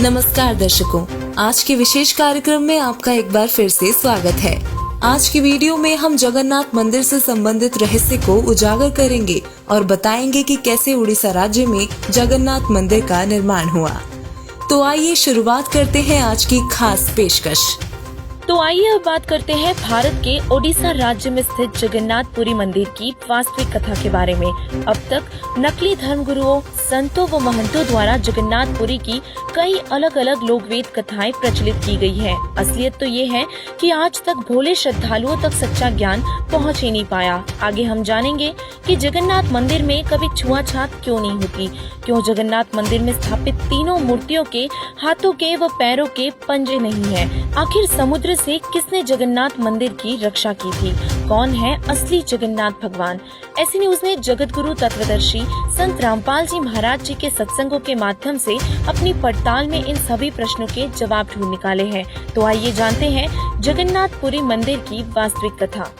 नमस्कार दर्शकों, आज के विशेष कार्यक्रम में आपका एक बार फिर से स्वागत है। आज की वीडियो में हम जगन्नाथ मंदिर से संबंधित रहस्य को उजागर करेंगे और बताएंगे कि कैसे उड़ीसा राज्य में जगन्नाथ मंदिर का निर्माण हुआ। तो आइए शुरुआत करते हैं आज की खास पेशकश। तो आइए अब बात करते हैं भारत के ओडिशा राज्य में स्थित जगन्नाथपुरी मंदिर की वास्तविक कथा के बारे में। अब तक नकली धर्मगुरुओं, संतों व महंतों द्वारा जगन्नाथपुरी की कई अलग अलग लोकवेद कथाएं प्रचलित की गई है। असलियत तो ये है कि आज तक भोले श्रद्धालुओं तक सच्चा ज्ञान पहुंच ही नहीं पाया। आगे हम जानेंगे कि जगन्नाथ मंदिर में कभी छुआछात क्यों नहीं होती, क्यों जगन्नाथ मंदिर में स्थापित तीनों मूर्तियों के हाथों के व पैरों के पंजे नहीं है, आखिर समुद्र से किसने जगन्नाथ मंदिर की रक्षा की थी, कौन है असली जगन्नाथ भगवान। ऐसी न्यूज में जगत गुरु तत्वदर्शी संत रामपाल जी महाराज जी के सत्संगों के माध्यम से अपनी पड़ताल में इन सभी प्रश्नों के जवाब ढूंढ निकाले हैं। तो आइए जानते हैं जगन्नाथपुरी मंदिर की वास्तविक कथा।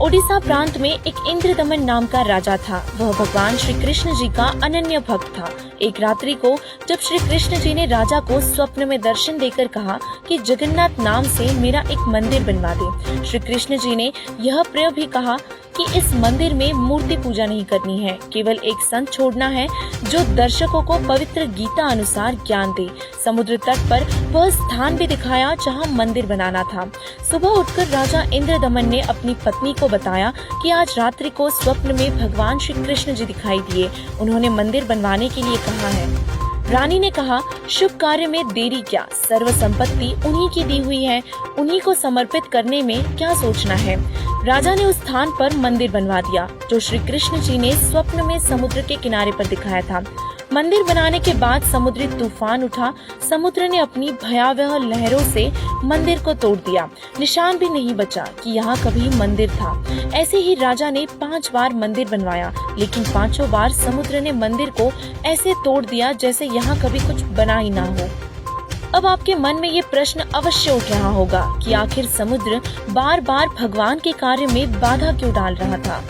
ओडिशा प्रांत में एक इंद्रदमन नाम का राजा था। वह भगवान श्री कृष्ण जी का अनन्य भक्त था। एक रात्रि को जब श्री कृष्ण जी ने राजा को स्वप्न में दर्शन देकर कहा कि जगन्नाथ नाम से मेरा एक मंदिर बनवा दे। श्री कृष्ण जी ने यह प्रयोग भी कहा कि इस मंदिर में मूर्ति पूजा नहीं करनी है, केवल एक संत छोड़ना है जो दर्शकों को पवित्र गीता अनुसार ज्ञान दे। समुद्र तट पर वह स्थान भी दिखाया जहां मंदिर बनाना था। सुबह उठकर राजा इंद्रदमन ने अपनी पत्नी को बताया कि आज रात्रि को स्वप्न में भगवान श्री कृष्ण जी दिखाई दिए, उन्होंने मंदिर बनवाने के लिए कहा है। रानी ने कहा, शुभ कार्य में देरी क्या, सर्व संपत्ति उन्हीं की दी हुई है, उन्हीं को समर्पित करने में क्या सोचना है। राजा ने उस स्थान पर मंदिर बनवा दिया जो श्री कृष्ण जी ने स्वप्न में समुद्र के किनारे पर दिखाया था। मंदिर बनाने के बाद समुद्री तूफान उठा। समुद्र ने अपनी भयावह लहरों से मंदिर को तोड़ दिया। निशान भी नहीं बचा कि यहाँ कभी मंदिर था। ऐसे ही राजा ने 5 बार मंदिर बनवाया, लेकिन 5 बार समुद्र ने मंदिर को ऐसे तोड़ दिया जैसे यहाँ कभी कुछ बना ही ना हो। अब आपके मन में ये प्रश्न अवश्य उठ रहा होगा कि आखिर समुद्र बार बार भगवान के कार्य में बाधा क्यों डाल रहा था।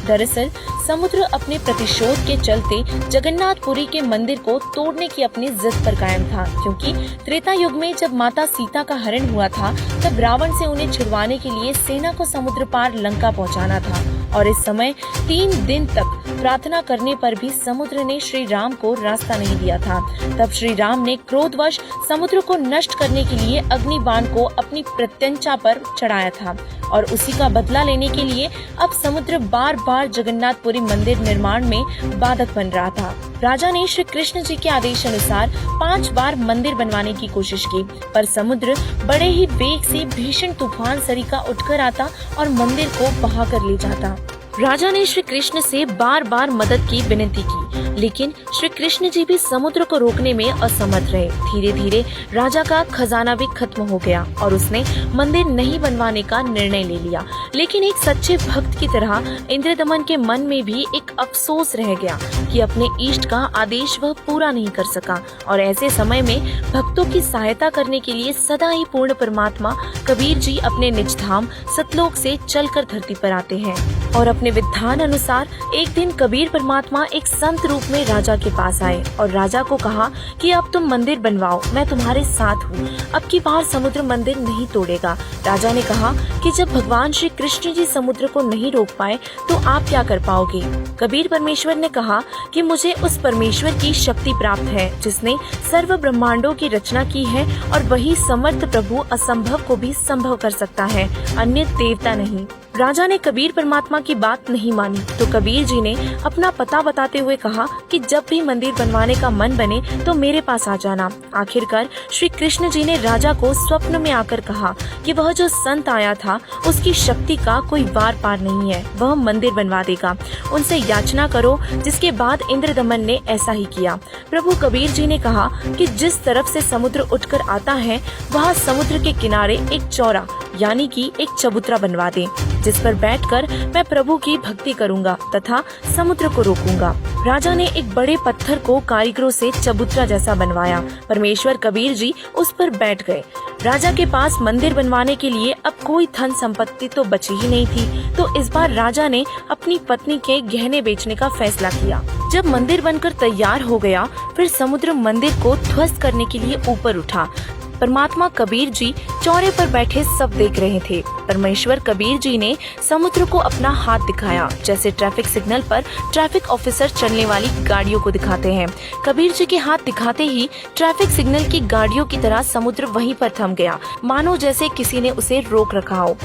दरअसल समुद्र अपने प्रतिशोध के चलते जगन्नाथपुरी के मंदिर को तोड़ने की अपनी जिद पर कायम था, क्योंकि त्रेता युग में जब माता सीता का हरण हुआ था तब रावण से उन्हें छुड़वाने के लिए सेना को समुद्र पार लंका पहुंचाना था। और इस समय 3 दिन तक प्रार्थना करने पर भी समुद्र ने श्री राम को रास्ता नहीं दिया था। तब श्री राम ने क्रोधवश समुद्र को नष्ट करने के लिए अग्नि बाण को अपनी प्रत्यंचा पर चढ़ाया था और उसी का बदला लेने के लिए अब समुद्र बार बार जगन्नाथपुरी मंदिर निर्माण में बाधक बन रहा था। राजा ने श्री कृष्ण जी के आदेश अनुसार 5 बार मंदिर बनवाने की कोशिश की, पर समुद्र बड़े ही वेग से भीषण तूफान सरिका उठकर आता और मंदिर को बहा कर ले जाता। राजा ने श्री कृष्ण से बार बार मदद की विनती की, लेकिन श्री कृष्ण जी भी समुद्र को रोकने में असमर्थ रहे। धीरे धीरे राजा का खजाना भी खत्म हो गया और उसने मंदिर नहीं बनवाने का निर्णय ले लिया। लेकिन एक सच्चे भक्त की तरह इंद्रदमन के मन में भी एक अफसोस रह गया कि अपने इष्ट का आदेश वह पूरा नहीं कर सका। और ऐसे समय में भक्तों की सहायता करने के लिए सदा ही पूर्ण परमात्मा कबीर जी अपने निज धाम सतलोक से चलकर धरती पर आते हैं। और अपने विधान अनुसार एक दिन कबीर परमात्मा एक संत रूप में राजा के पास आए और राजा को कहा कि अब तुम मंदिर बनवाओ, मैं तुम्हारे साथ हूँ, अब की बार समुद्र मंदिर नहीं तोड़ेगा। राजा ने कहा कि जब भगवान श्री कृष्ण जी समुद्र को नहीं रोक पाए तो आप क्या कर पाओगे। कबीर परमेश्वर ने कहा कि मुझे उस परमेश्वर की शक्ति प्राप्त है जिसने सर्व ब्रह्मांडों की रचना की है और वही समर्थ प्रभु असंभव को भी संभव कर सकता है, अन्य देवता नहीं। राजा ने कबीर परमात्मा की बात नहीं मानी तो कबीर जी ने अपना पता बताते हुए कहा कि जब भी मंदिर बनवाने का मन बने तो मेरे पास आ जाना। आखिरकार श्री कृष्ण जी ने राजा को स्वप्न में आकर कहा कि वह जो संत आया था उसकी शक्ति का कोई वार पार नहीं है, वह मंदिर बनवा देगा, उनसे याचना करो। जिसके बाद इंद्रदमन ने ऐसा ही किया। प्रभु कबीर जी ने कहा कि जिस तरफ से समुद्र उठकर आता है वहाँ समुद्र के किनारे एक चौरा यानी कि एक चबूतरा बनवा दे। जिस पर बैठकर मैं प्रभु की भक्ति करूंगा तथा समुद्र को रोकूंगा। राजा ने एक बड़े पत्थर को कारीगरों से चबूतरा जैसा बनवाया। परमेश्वर कबीर जी उस पर बैठ गए। राजा के पास मंदिर बनवाने के लिए अब कोई धन संपत्ति तो बची ही नहीं थी, तो इस बार राजा ने अपनी पत्नी के गहने बेचने का फैसला किया। जब मंदिर बनकर तैयार हो गया, फिर समुद्र मंदिर को ध्वस्त करने के लिए ऊपर उठा। परमात्मा कबीर जी चौरे पर बैठे सब देख रहे थे। परमेश्वर कबीर जी ने समुद्र को अपना हाथ दिखाया, जैसे ट्रैफिक सिग्नल पर ट्रैफिक ऑफिसर चलने वाली गाड़ियों को दिखाते हैं। कबीर जी के हाथ दिखाते ही ट्रैफिक सिग्नल की गाड़ियों की तरह समुद्र वहीं पर थम गया, मानो जैसे किसी ने उसे रोक रखा हो।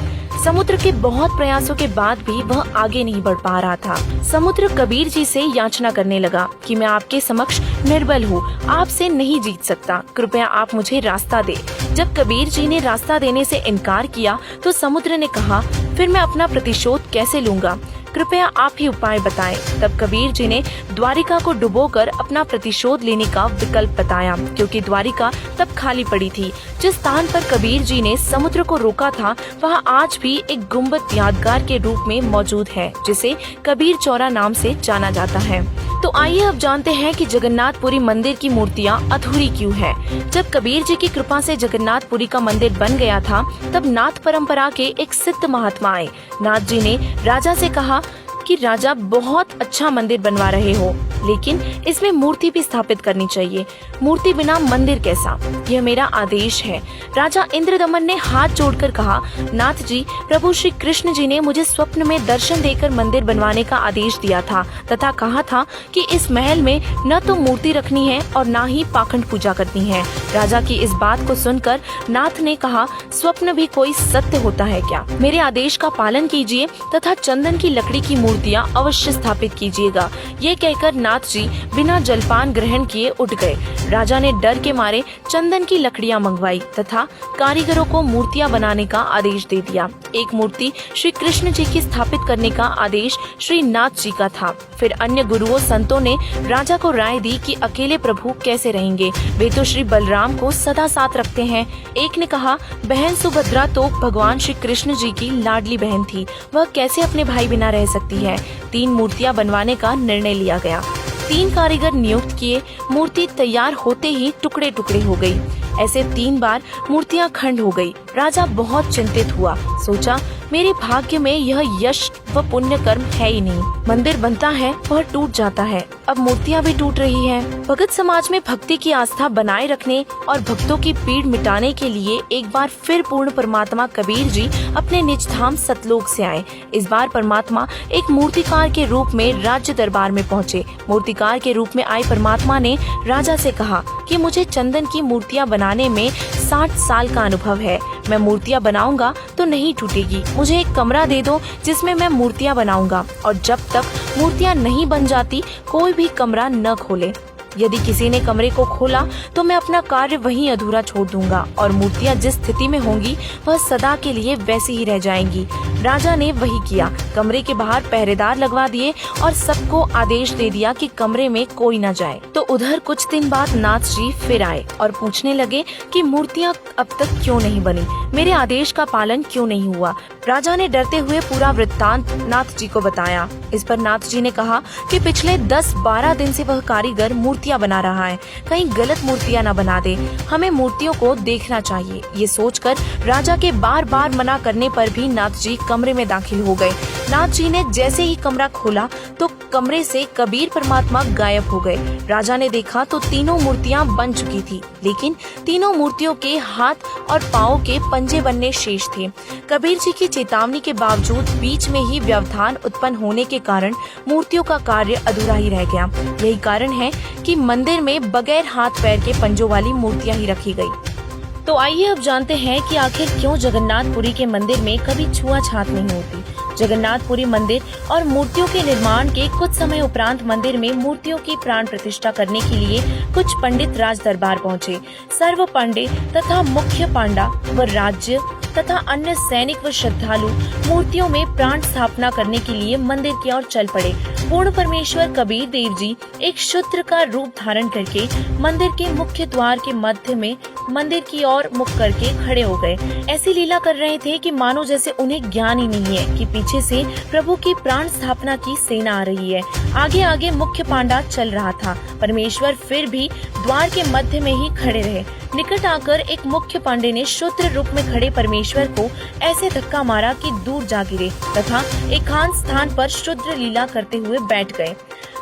समुद्र के बहुत प्रयासों के बाद भी वह आगे नहीं बढ़ पा रहा था। समुद्र कबीर जी से याचना करने लगा कि मैं आपके समक्ष निर्बल हूँ, आपसे नहीं जीत सकता, कृपया आप मुझे रास्ता दे। जब कबीर जी ने रास्ता देने से इनकार किया तो समुद्र ने कहा, फिर मैं अपना प्रतिशोध कैसे लूंगा, कृपया आप ही उपाय बताएं। तब कबीर जी ने द्वारिका को डुबोकर अपना प्रतिशोध लेने का विकल्प बताया, क्योंकि द्वारिका तब खाली पड़ी थी। जिस स्थान पर कबीर जी ने समुद्र को रोका था, वह आज भी एक गुम्बद यादगार के रूप में मौजूद है, जिसे कबीर चौरा नाम से जाना जाता है। तो आइए अब जानते हैं कि जगन्नाथपुरी मंदिर की मूर्तियाँ अधूरी क्यों है। जब कबीर जी की कृपा से जगन्नाथपुरी का मंदिर बन गया था, तब नाथ परंपरा के एक सिद्ध महात्मा आए। नाथ जी ने राजा से कहा कि राजा, बहुत अच्छा मंदिर बनवा रहे हो, लेकिन इसमें मूर्ति भी स्थापित करनी चाहिए। मूर्ति बिना मंदिर कैसा, यह मेरा आदेश है। राजा इंद्रदमन ने हाथ जोड़कर कहा, नाथ जी, प्रभु श्री कृष्ण जी ने मुझे स्वप्न में दर्शन देकर मंदिर बनवाने का आदेश दिया था तथा कहा था कि इस महल में न तो मूर्ति रखनी है और न ही पाखंड पूजा करनी है। राजा की इस बात को सुनकर नाथ ने कहा, स्वप्न भी कोई सत्य होता है क्या? मेरे आदेश का पालन कीजिए तथा चंदन की लकड़ी की मूर्तियाँ अवश्य स्थापित कीजिएगा। ये कहकर नाथ जी बिना जलपान ग्रहण किए उठ गए। राजा ने डर के मारे चंदन की लकड़ियां मंगवाई तथा कारीगरों को मूर्तियां बनाने का आदेश दे दिया। एक मूर्ति श्री कृष्ण जी की स्थापित करने का आदेश श्री नाथ जी का था। फिर अन्य गुरुओं संतों ने राजा को राय दी कि अकेले प्रभु कैसे रहेंगे, वे तो श्री बलराम को सदा साथ रखते हैं। एक ने कहा, बहन सुभद्रा तो भगवान श्री कृष्ण जी की लाडली बहन थी, वह कैसे अपने भाई बिना रह सकती है। 3 मूर्तियां बनवाने का निर्णय लिया गया। 3 कारीगर नियुक्त किए। मूर्ति तैयार होते ही टुकड़े टुकड़े हो गई। ऐसे 3 बार मूर्तियां खंड हो गई। राजा बहुत चिंतित हुआ, सोचा, मेरे भाग्य में यह यश व पुण्य कर्म है ही नहीं। मंदिर बनता है वह टूट जाता है, अब मूर्तियां भी टूट रही हैं। भगत समाज में भक्ति की आस्था बनाए रखने और भक्तों की पीड़ मिटाने के लिए एक बार फिर पूर्ण परमात्मा कबीर जी अपने निज धाम सतलोक से आए। इस बार परमात्मा एक मूर्तिकार के रूप में राज्य दरबार में पहुँचे। मूर्तिकार के रूप में आए परमात्मा ने राजा से कहा कि मुझे चंदन की मूर्तियाँ बनाने में 60 साल का अनुभव है। मैं मूर्तियाँ बनाऊंगा तो नहीं टूटेगी। मुझे एक कमरा दे दो जिसमें मैं मूर्तियाँ बनाऊंगा, और जब तक मूर्तियाँ नहीं बन जाती कोई भी कमरा न खोले। यदि किसी ने कमरे को खोला तो मैं अपना कार्य वहीं अधूरा छोड़ दूंगा और मूर्तियाँ जिस स्थिति में होंगी वह सदा के लिए वैसी ही रह जाएंगी। राजा ने वही किया। कमरे के बाहर पहरेदार लगवा दिए और सबको आदेश दे दिया कि कमरे में कोई न जाए। तो उधर कुछ दिन बाद नाथ जी फिर आए और पूछने लगे कि मूर्तियाँ अब तक क्यों नहीं बनी, मेरे आदेश का पालन क्यों नहीं हुआ। राजा ने डरते हुए पूरा वृत्तांत नाथ जी को बताया। इस पर नाथ जी ने कहा कि पिछले 10-12 दिन से वह कारीगर मूर्तियाँ बना रहा है, कहीं गलत मूर्तियाँ न बना दे, हमें मूर्तियों को देखना चाहिए। ये सोचकर राजा के बार बार मना करने पर भी नाथ जी कमरे में दाखिल हो गए। नाथ जी ने जैसे ही कमरा खोला तो कमरे से कबीर परमात्मा गायब हो गए। राजा ने देखा तो तीनों मूर्तियाँ बन चुकी थी, लेकिन तीनों मूर्तियों के हाथ और पाँव के पंजे बनने शेष थे। कबीर जी की चेतावनी के बावजूद बीच में ही व्यवधान उत्पन्न होने के कारण मूर्तियों का कार्य अधूरा ही रह गया। यही कारण है कि मंदिर में बगैर हाथ पैर के पंजों वाली मूर्तियाँ ही रखी गई। तो आइए अब जानते हैं कि आखिर क्यों जगन्नाथपुरी के मंदिर में कभी छुआछात नहीं होती। जगन्नाथपुरी मंदिर और मूर्तियों के निर्माण के कुछ समय उपरांत मंदिर में मूर्तियों की प्राण प्रतिष्ठा करने के लिए कुछ पंडित राज दरबार पहुँचे। सर्व पंडित तथा मुख्य पांडा व राज्य तथा अन्य सैनिक व श्रद्धालु मूर्तियों में प्राण स्थापना करने के लिए मंदिर की ओर चल पड़े। पूर्ण परमेश्वर कबीर देव जी एक शूद्र का रूप धारण करके मंदिर के मुख्य द्वार के मध्य में मंदिर की ओर मुख करके खड़े हो गए। ऐसी लीला कर रहे थे कि मानो जैसे उन्हें ज्ञान ही नहीं है कि पीछे से प्रभु की प्राण स्थापना की सेना आ रही है। आगे आगे मुख्य पांडा चल रहा था। परमेश्वर फिर भी द्वार के मध्य में ही खड़े रहे। निकट आकर एक मुख्य पांडे ने शूद्र रूप में खड़े परमेश्वर को ऐसे धक्का मारा कि दूर जा गिरे तथा एकांत स्थान पर शूद्र लीला करते हुए बैठ गए।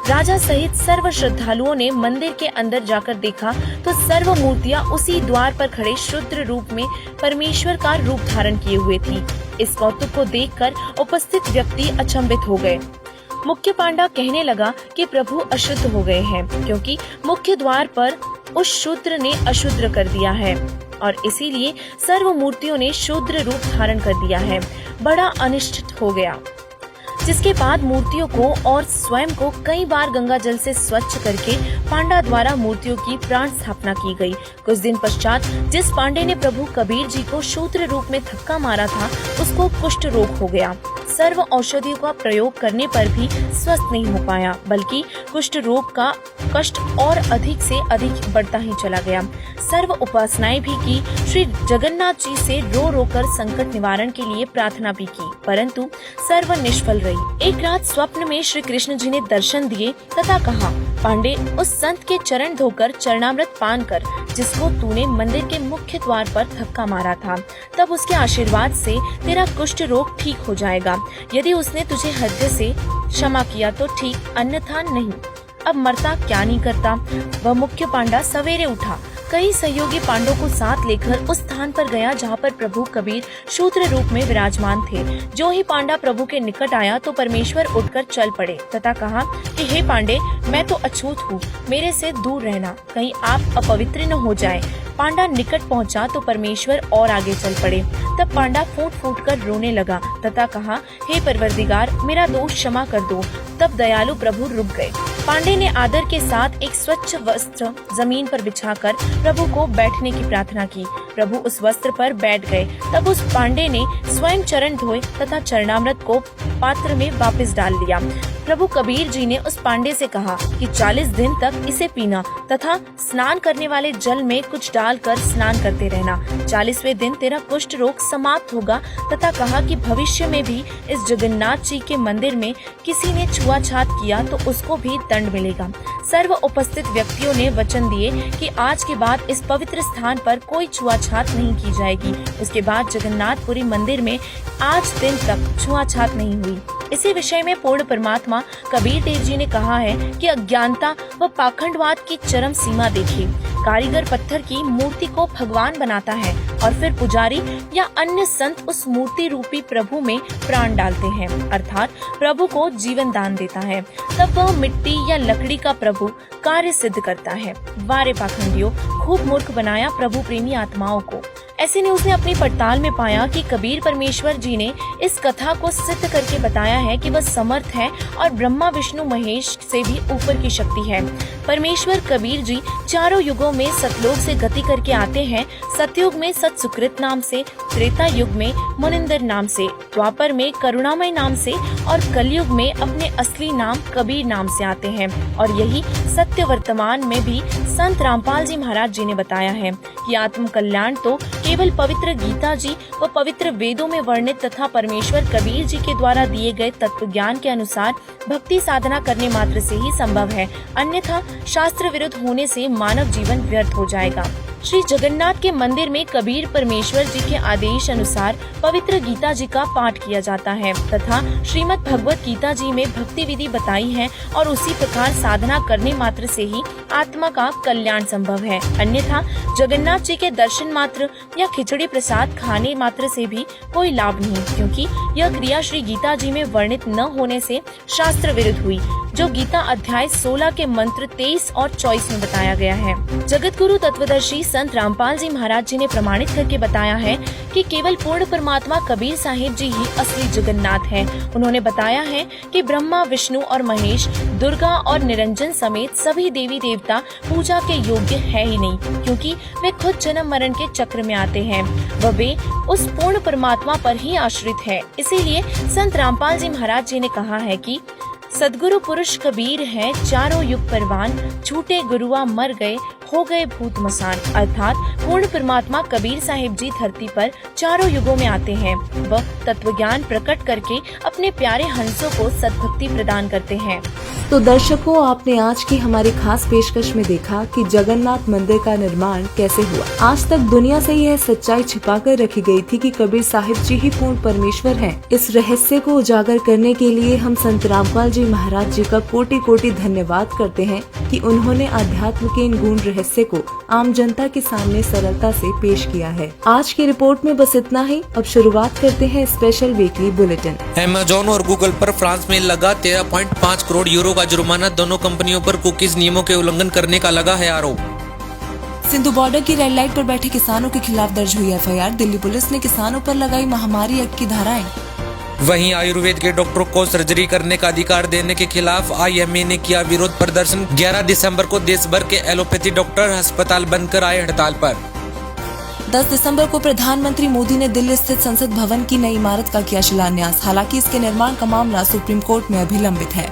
राजा सहित सर्व श्रद्धालुओं ने मंदिर के अंदर जाकर देखा तो सर्व मूर्तियां उसी द्वार पर खड़े शूद्र रूप में परमेश्वर का रूप धारण किए हुए थी। इस कौतुक को देखकर उपस्थित व्यक्ति अचंभित हो गए। मुख्य पांडा कहने लगा कि प्रभु अशुद्ध हो गए हैं, क्योंकि मुख्य द्वार पर उस शूद्र ने अशुद्ध कर दिया है और इसीलिए सर्व मूर्तियों ने शूद्र रूप धारण कर दिया है। बड़ा अनिष्ट हो गया। जिसके बाद मूर्तियों को और स्वयं को कई बार गंगा जल से स्वच्छ करके पांडा द्वारा मूर्तियों की प्राण स्थापना की गई। कुछ दिन पश्चात जिस पांडे ने प्रभु कबीर जी को शूद्र रूप में धक्का मारा था, उसको कुष्ठ रोग हो गया। सर्व औषधियों का प्रयोग करने पर भी स्वस्थ नहीं हो पाया, बल्कि कुष्ठ रोग का कष्ट और अधिक से अधिक बढ़ता ही चला गया। सर्व उपासनाएं भी की, श्री जगन्नाथ जी से रो रो कर संकट निवारण के लिए प्रार्थना भी की, परंतु सर्व निष्फल रही। एक रात स्वप्न में श्री कृष्ण जी ने दर्शन दिए तथा कहा, पांडे, उस संत के चरण धोकर चरणामृत पान कर जिसको तूने मंदिर के मुख्य द्वार पर धक्का मारा था। तब उसके आशीर्वाद से तेरा कुष्ठ रोग ठीक हो जाएगा। यदि उसने तुझे हृदय से क्षमा किया तो ठीक, अन्यथा नहीं। अब मरता क्या नहीं करता। वह मुख्य पांडा सवेरे उठा, कई सहयोगी पांडवों को साथ लेकर उस स्थान पर गया जहाँ पर प्रभु कबीर शूद्र रूप में विराजमान थे। जो ही पांडा प्रभु के निकट आया तो परमेश्वर उठकर चल पड़े तथा कहा कि हे पांडे, मैं तो अछूत हूँ, मेरे से दूर रहना, कहीं आप अपवित्र न हो जाए। पांडा निकट पहुँचा तो परमेश्वर और आगे चल पड़े। तब पांडा फूट फूट कर रोने लगा तथा कहा, हे परवरदिगार, मेरा दोष क्षमा कर दो। तब दयालु प्रभु रुक गए। पांडे ने आदर के साथ एक स्वच्छ वस्त्र जमीन पर बिछाकर प्रभु को बैठने की प्रार्थना की। प्रभु उस वस्त्र पर बैठ गए। तब उस पांडे ने स्वयं चरण धोए तथा चरणामृत को पात्र में वापस डाल दिया। प्रभु कबीर जी ने उस पांडे से कहा कि 40 दिन तक इसे पीना तथा स्नान करने वाले जल में कुछ डालकर स्नान करते रहना। 40वें दिन तेरा कुष्ठ रोग समाप्त होगा तथा कहा कि भविष्य में भी इस जगन्नाथ जी के मंदिर में किसी ने छुआछात किया तो उसको भी दंड मिलेगा। सर्व उपस्थित व्यक्तियों ने वचन दिए कि आज के बाद इस पवित्र स्थान पर कोई छुआछात नहीं की जाएगी। उसके बाद जगन्नाथपुरी मंदिर में आज दिन तक छुआछात नहीं हुई। इसी विषय में पूर्ण परमात्मा कबीर देव जी ने कहा है कि अज्ञानता व पाखंडवाद की चरम सीमा देखी। कारीगर पत्थर की मूर्ति को भगवान बनाता है और फिर पुजारी या अन्य संत उस मूर्ति रूपी प्रभु में प्राण डालते हैं, अर्थात प्रभु को जीवन दान देता है। तब वह मिट्टी या लकड़ी का प्रभु कार्य सिद्ध करता है। वारे पाखंडियों, खूब मूर्ख बनाया प्रभु प्रेमी आत्माओं को। ऐसे ने उसने अपनी पड़ताल में पाया कि कबीर परमेश्वर जी ने इस कथा को सिद्ध करके बताया है कि वह समर्थ है और ब्रह्मा विष्णु महेश से भी ऊपर की शक्ति है। परमेश्वर कबीर जी चारों युगों में सतलोक से गति करके आते हैं। सतयुग में सत सुकृत नाम से, त्रेता युग में मुनिंदर नाम से, द्वापर में करुणामय नाम से और कलयुग में अपने असली नाम कबीर नाम से आते हैं। और यही सत्य वर्तमान में भी संत रामपाल जी महाराज जी ने बताया है कि आत्म कल्याण तो केवल पवित्र गीता जी व पवित्र वेदों में वर्णित तथा परमेश्वर कबीर जी के द्वारा दिए गए तत्व ज्ञान के अनुसार भक्ति साधना करने मात्र से ही संभव है, अन्यथा शास्त्र विरुद्ध होने से मानव जीवन व्यर्थ हो जाएगा। श्री जगन्नाथ के मंदिर में कबीर परमेश्वर जी के आदेश अनुसार पवित्र गीता जी का पाठ किया जाता है तथा श्रीमद् भगवत गीता जी में भक्ति विधि बताई है और उसी प्रकार साधना करने मात्र से ही आत्मा का कल्याण संभव है, अन्यथा जगन्नाथ जी के दर्शन मात्र या खिचड़ी प्रसाद खाने मात्र से भी कोई लाभ नहीं, क्योंकि यह क्रिया श्री गीता जी में वर्णित न होने से शास्त्र विरुद्ध हुई, जो गीता अध्याय 16 के मंत्र 23 और 24 में बताया गया है। जगत गुरु तत्वदर्शी संत रामपाल जी महाराज जी ने प्रमाणित करके बताया है कि केवल पूर्ण परमात्मा कबीर साहिब जी ही असली जगन्नाथ है। उन्होंने बताया है कि ब्रह्मा विष्णु और महेश, दुर्गा और निरंजन समेत सभी देवी देवता पूजा के योग्य है ही नहीं, क्योंकि वे खुद जन्म मरण के चक्र में आते हैं व वे उस पूर्ण परमात्मा पर ही आश्रित है। इसीलिए संत रामपाल जी महाराज जी ने कहा है कि सदगुरु पुरुष कबीर है चारों युग परवान, झूठे गुरुआ मर गए हो गए भूत मसान, अर्थात पूर्ण परमात्मा कबीर साहिब जी धरती पर चारों युगों में आते हैं। वह तत्व ज्ञान प्रकट करके अपने प्यारे हंसों को सद्भक्ति प्रदान करते हैं। तो दर्शकों, आपने आज की हमारी खास पेशकश में देखा कि जगन्नाथ मंदिर का निर्माण कैसे हुआ। आज तक दुनिया से यह सच्चाई छिपा कर रखी गई थी कि कबीर साहिब जी ही पूर्ण परमेश्वर हैं। इस रहस्य को उजागर करने के लिए हम संत रामपाल जी महाराज जी का कोटि कोटि धन्यवाद करते हैं कि उन्होंने अध्यात्म के इन गूढ़ रहस्य को आम जनता के सामने सरलता से पेश किया है। आज की रिपोर्ट में बस इतना ही। अब शुरुआत करते हैं स्पेशल वीकली बुलेटिन। अमेज़न और गूगल पर फ्रांस में लगा 13.5 करोड़ यूरो का जुर्माना। दोनों कंपनियों पर कुकीज नियमों के उल्लंघन करने का लगा है आरोप। सिंधु बॉर्डर की रेड लाइट पर बैठे किसानों के खिलाफ दर्ज हुई एफआईआर। दिल्ली पुलिस ने किसानों पर लगाई महामारी एक्ट की धाराएं। वहीं आयुर्वेद के डॉक्टरों को सर्जरी करने का अधिकार देने के खिलाफ आईएमए ने किया विरोध प्रदर्शन। 11 दिसंबर को देश भर के एलोपैथी डॉक्टर अस्पताल बंद कर आए हड़ताल पर। 10 दिसंबर को प्रधानमंत्री मोदी ने दिल्ली स्थित संसद भवन की नई इमारत का किया शिलान्यास। हालांकि इसके निर्माण का मामला सुप्रीम कोर्ट में अभी लंबित है।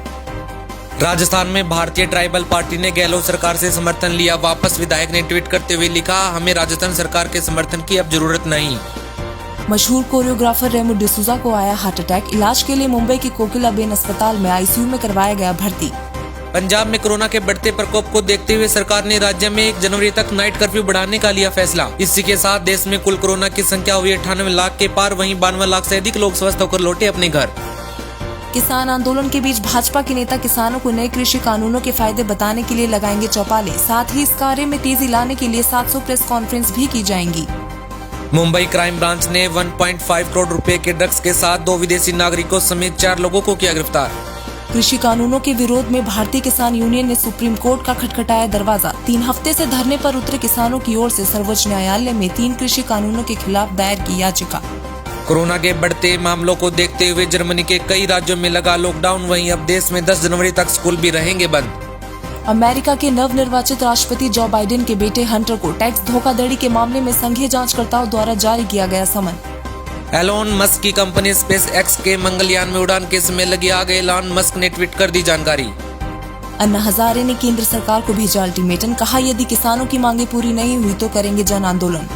राजस्थान में भारतीय ट्राइबल पार्टी ने गहलोत सरकार से समर्थन लिया वापस। विधायक ने ट्वीट करते हुए लिखा, हमें राजस्थान सरकार के समर्थन की अब जरूरत नहीं। मशहूर कोरियोग्राफर रेमो डिसूजा को आया हार्ट अटैक। इलाज के लिए मुंबई के कोकिलाबेन अस्पताल में आईसीयू में करवाया गया भर्ती। पंजाब में कोरोना के बढ़ते प्रकोप को देखते हुए सरकार ने राज्य में 1 जनवरी तक नाइट कर्फ्यू बढ़ाने का लिया फैसला। इसी के साथ देश में कुल कोरोना की संख्या हुई 98 लाख के पार। वहीं 52 लाख से अधिक लोग स्वस्थ होकर लौटे अपने घर। किसान आंदोलन के बीच भाजपा के नेता किसानों को नए कृषि कानूनों के फायदे बताने के लिए लगाएंगे चौपाले। साथ ही इस कार्य में तेजी लाने के लिए 700 प्रेस कॉन्फ्रेंस भी की जाएंगी। मुंबई क्राइम ब्रांच ने 1.5 करोड़ रुपए के ड्रग्स के साथ 2 विदेशी नागरिकों समेत 4 लोगों को किया गिरफ्तार। कृषि कानूनों के विरोध में भारतीय किसान यूनियन ने सुप्रीम कोर्ट का खटखटाया दरवाजा। 3 हफ्ते से धरने पर उतरे किसानों की ओर से सर्वोच्च न्यायालय में 3 कृषि कानूनों के खिलाफ दायर की याचिका। कोरोना के बढ़ते मामलों को देखते हुए जर्मनी के कई राज्यों में लगा लॉकडाउन। वहीं अब देश में 10 जनवरी तक स्कूल भी रहेंगे बंद। अमेरिका के नवनिर्वाचित राष्ट्रपति जो बाइडेन के बेटे हंटर को टैक्स धोखाधड़ी के मामले में संघीय जांचकर्ताओं द्वारा जारी किया गया समन। एलोन मस्क की कंपनी स्पेस एक्स के मंगलयान में उड़ान के समय लगी आग। एलोन मस्क ने ट्वीट कर दी जानकारी। अन्ना हजारे ने केंद्र सरकार को भेजा अल्टीमेटम। कहा, यदि किसानों की मांगे पूरी नहीं हुई तो करेंगे जन आंदोलन।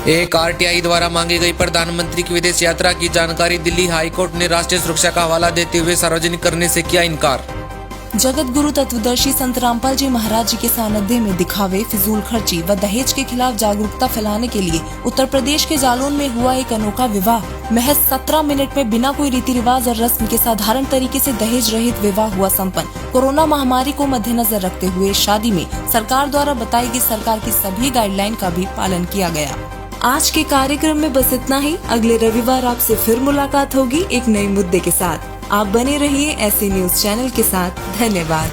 एक आरटीआई द्वारा मांगी गई प्रधानमंत्री की विदेश यात्रा की जानकारी दिल्ली हाईकोर्ट ने राष्ट्रीय सुरक्षा का हवाला देते हुए सार्वजनिक करने से किया इनकार। जगत गुरु तत्वदर्शी संत रामपाल जी महाराज जी के सानिध्य में दिखावे, फिजूल खर्ची व दहेज के खिलाफ जागरूकता फैलाने के लिए उत्तर प्रदेश के जालौन में हुआ एक अनोखा विवाह। महज 17 मिनट में बिना कोई रीति रिवाज और रस्म के साधारण तरीके से दहेज रहित विवाह हुआ संपन्न। कोरोना महामारी को मद्देनजर रखते हुए शादी में सरकार द्वारा बताई गई सरकार की सभी गाइडलाइन का भी पालन किया गया। आज के कार्यक्रम में बस इतना ही। अगले रविवार आपसे फिर मुलाकात होगी एक नए मुद्दे के साथ। आप बने रहिए ऐसे न्यूज चैनल के साथ। धन्यवाद।